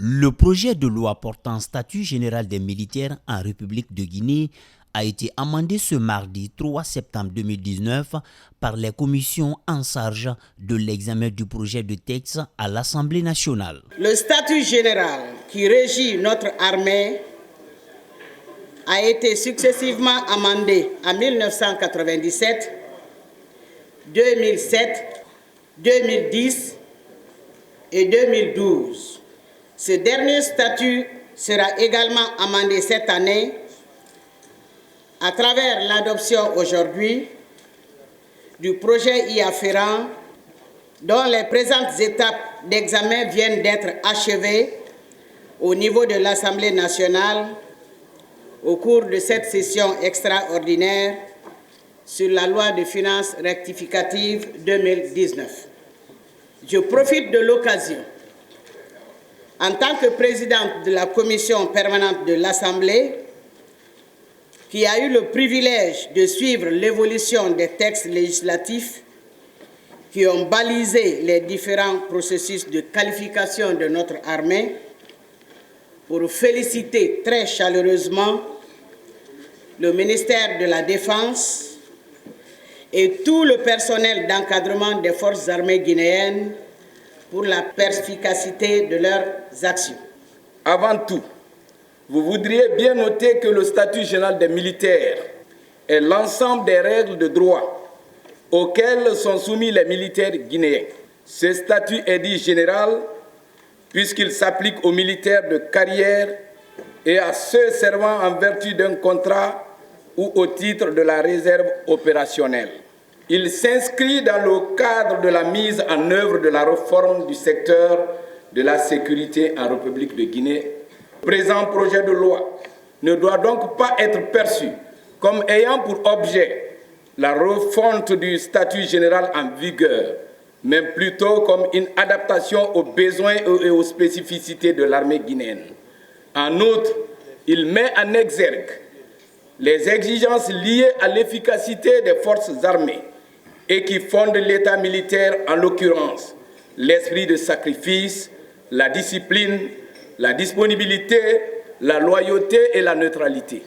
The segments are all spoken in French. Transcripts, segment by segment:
Le projet de loi portant statut général des militaires en République de Guinée a été amendé ce mardi 3 septembre 2019 par les commissions en charge de l'examen du projet de texte à l'Assemblée nationale. Le statut général qui régit notre armée a été successivement amendé en 1997, 2007, 2010 et 2012. Ce dernier statut sera également amendé cette année à travers l'adoption aujourd'hui du projet y afférent dont les présentes étapes d'examen viennent d'être achevées au niveau de l'Assemblée nationale au cours de cette session extraordinaire sur la loi de finances rectificative 2019. Je profite de l'occasion, en tant que présidente de la commission permanente de l'Assemblée, qui a eu le privilège de suivre l'évolution des textes législatifs qui ont balisé les différents processus de qualification de notre armée, pour féliciter très chaleureusement le ministère de la Défense et tout le personnel d'encadrement des forces armées guinéennes pour la perspicacité de leurs actions. Avant tout, vous voudriez bien noter que le statut général des militaires est l'ensemble des règles de droit auxquelles sont soumis les militaires guinéens. Ce statut est dit général puisqu'il s'applique aux militaires de carrière et à ceux servant en vertu d'un contrat ou au titre de la réserve opérationnelle. Il s'inscrit dans le cadre de la mise en œuvre de la réforme du secteur de la sécurité en République de Guinée. Le présent projet de loi ne doit donc pas être perçu comme ayant pour objet la refonte du statut général en vigueur, mais plutôt comme une adaptation aux besoins et aux spécificités de l'armée guinéenne. En outre, il met en exergue les exigences liées à l'efficacité des forces armées et qui fondent l'État militaire, en l'occurrence l'esprit de sacrifice, la discipline, la disponibilité, la loyauté et la neutralité.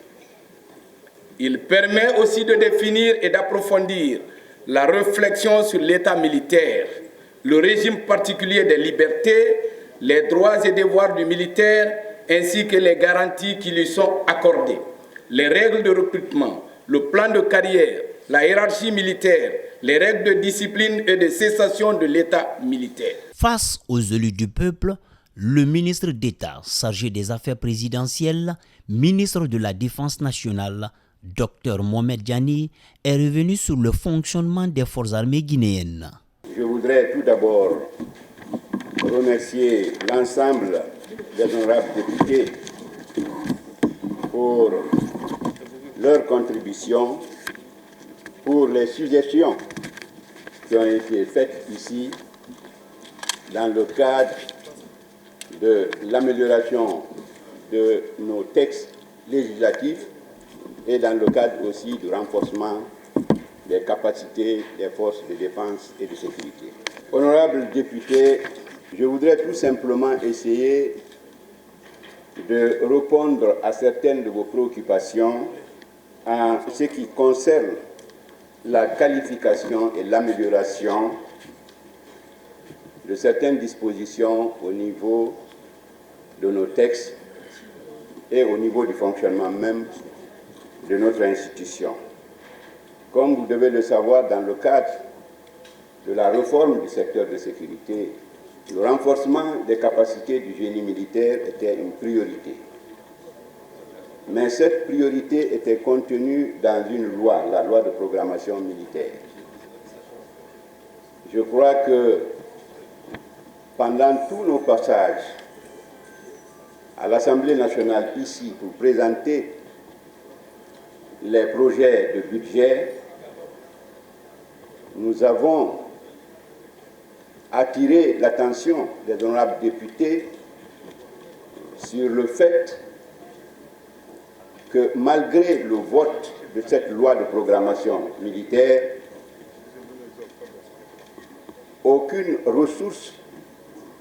Il permet aussi de définir et d'approfondir la réflexion sur l'État militaire, le régime particulier des libertés, les droits et devoirs du militaire, ainsi que les garanties qui lui sont accordées, les règles de recrutement, le plan de carrière, la hiérarchie militaire, les règles de discipline et de cessation de l'État militaire. Face aux élus du peuple, le ministre d'État chargé des affaires présidentielles, ministre de la Défense nationale, Dr Mohamed Diani, est revenu sur le fonctionnement des forces armées guinéennes. Je voudrais tout d'abord remercier l'ensemble des honorables députés pour leur contribution, pour les suggestions qui ont été faites ici dans le cadre de l'amélioration de nos textes législatifs et dans le cadre aussi du renforcement des capacités des forces de défense et de sécurité. Honorables députés, je voudrais tout simplement essayer de répondre à certaines de vos préoccupations en ce qui concerne la qualification et l'amélioration de certaines dispositions au niveau de nos textes et au niveau du fonctionnement même de notre institution. Comme vous devez le savoir, dans le cadre de la réforme du secteur de sécurité, le renforcement des capacités du génie militaire était une priorité. Mais cette priorité était contenue dans une loi, la loi de programmation militaire. Je crois que pendant tous nos passages à l'Assemblée nationale ici pour présenter les projets de budget, nous avons attiré l'attention des honorables députés sur le fait que malgré le vote de cette loi de programmation militaire, aucune ressource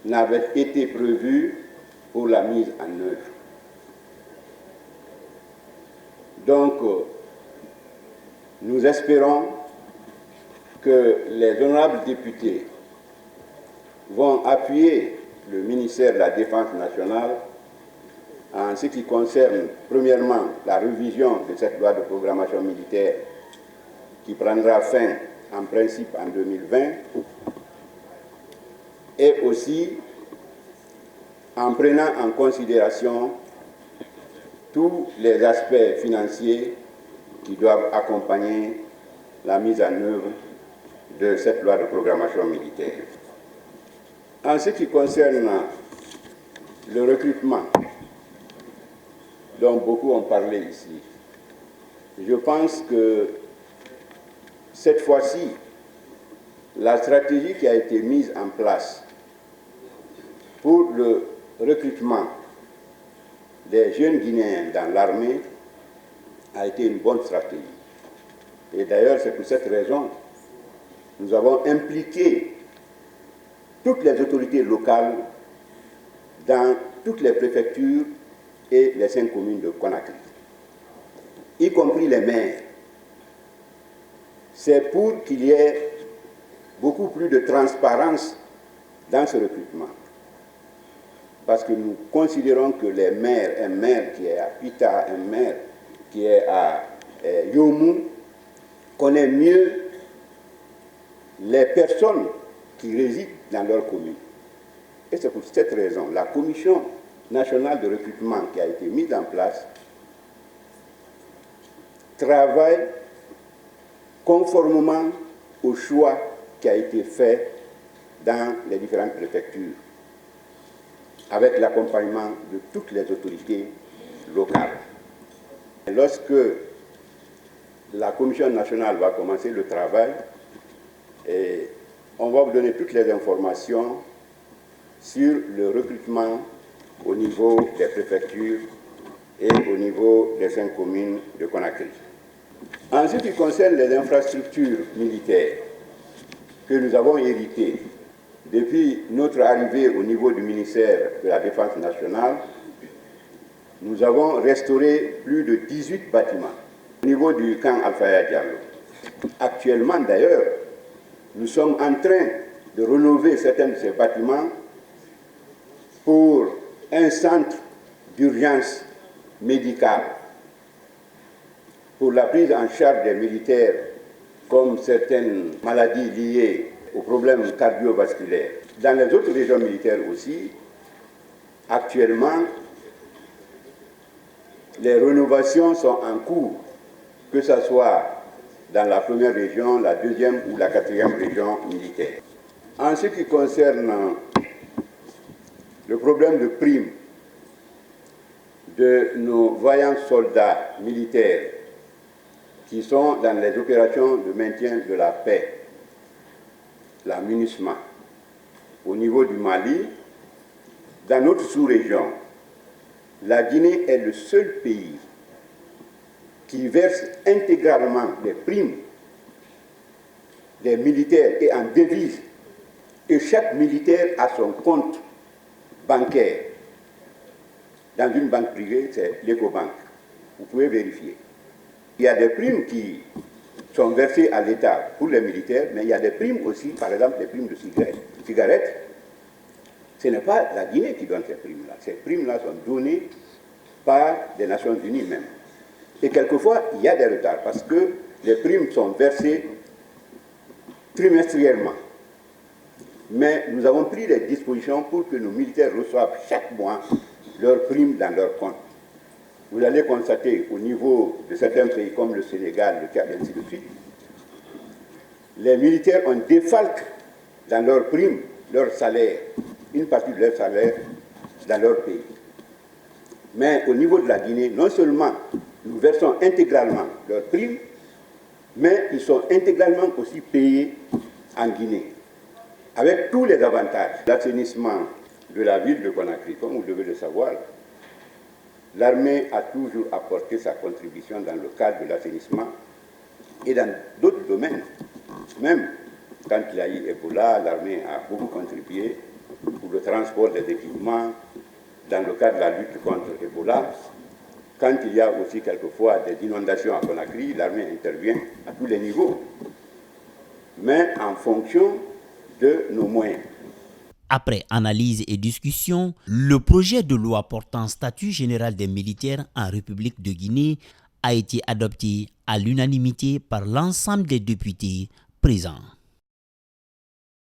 n'avait été prévue pour la mise en œuvre. Donc, nous espérons que les honorables députés vont appuyer le ministère de la Défense nationale en ce qui concerne, premièrement, la révision de cette loi de programmation militaire qui prendra fin en principe en 2020, et aussi en prenant en considération tous les aspects financiers qui doivent accompagner la mise en œuvre de cette loi de programmation militaire. En ce qui concerne le recrutement, dont beaucoup ont parlé ici, je pense que cette fois-ci, la stratégie qui a été mise en place pour le recrutement des jeunes Guinéens dans l'armée a été une bonne stratégie. Et d'ailleurs, c'est pour cette raison que nous avons impliqué toutes les autorités locales dans toutes les préfectures et les 5 communes de Conakry, y compris les maires. C'est pour qu'il y ait beaucoup plus de transparence dans ce recrutement. Parce que nous considérons que les maires, un maire qui est à Pita, un maire qui est à Yomou, connaît mieux les personnes qui résident dans leur commune. Et c'est pour cette raison, la commission nationale de recrutement qui a été mise en place travaille conformément au choix qui a été fait dans les différentes préfectures, avec l'accompagnement de toutes les autorités locales. Et lorsque la Commission nationale va commencer le travail, et on va vous donner toutes les informations sur le recrutement au niveau des préfectures et au niveau des 5 communes de Conakry. En ce qui concerne les infrastructures militaires que nous avons héritées depuis notre arrivée au niveau du ministère de la Défense nationale, nous avons restauré plus de 18 bâtiments au niveau du camp Alfaya Diallo. Actuellement d'ailleurs, nous sommes en train de rénover certains de ces bâtiments pour un centre d'urgence médicale pour la prise en charge des militaires comme certaines maladies liées aux problèmes cardiovasculaires. Dans les autres régions militaires aussi, actuellement, les rénovations sont en cours, que ce soit dans la première région, la deuxième ou la 4e région militaire. En ce qui concerne le problème de prime de nos vaillants soldats militaires qui sont dans les opérations de maintien de la paix, la MINUSMA, au niveau du Mali, dans notre sous-région, la Guinée est le seul pays qui verse intégralement les primes des militaires et en devise. Et chaque militaire a son compte bancaire. Dans une banque privée, c'est l'Ecobank. Vous pouvez vérifier. Il y a des primes qui sont versées à l'État pour les militaires, mais il y a des primes aussi, par exemple des primes de cigarettes. Ce n'est pas la Guinée qui donne ces primes-là. Ces primes-là sont données par les Nations Unies même. Et quelquefois, il y a des retards parce que les primes sont versées trimestriellement. Mais nous avons pris des dispositions pour que nos militaires reçoivent chaque mois leurs primes dans leur compte. Vous allez constater au niveau de certains pays comme le Sénégal, le Tchad, et ainsi de suite, les militaires ont défalque dans leurs primes, leur salaire, une partie de leur salaire dans leur pays. Mais au niveau de la Guinée, non seulement nous versons intégralement leurs primes, mais ils sont intégralement aussi payés en Guinée, avec tous les avantages. L'assainissement de la ville de Conakry, comme vous devez le savoir, l'armée a toujours apporté sa contribution dans le cadre de l'assainissement et dans d'autres domaines. Même quand il y a eu Ebola, l'armée a beaucoup contribué pour le transport des équipements dans le cadre de la lutte contre Ebola. Quand il y a aussi quelquefois des inondations à Conakry, l'armée intervient à tous les niveaux, mais en fonction de nos moyens. Après analyse et discussion, le projet de loi portant statut général des militaires en République de Guinée a été adopté à l'unanimité par l'ensemble des députés présents.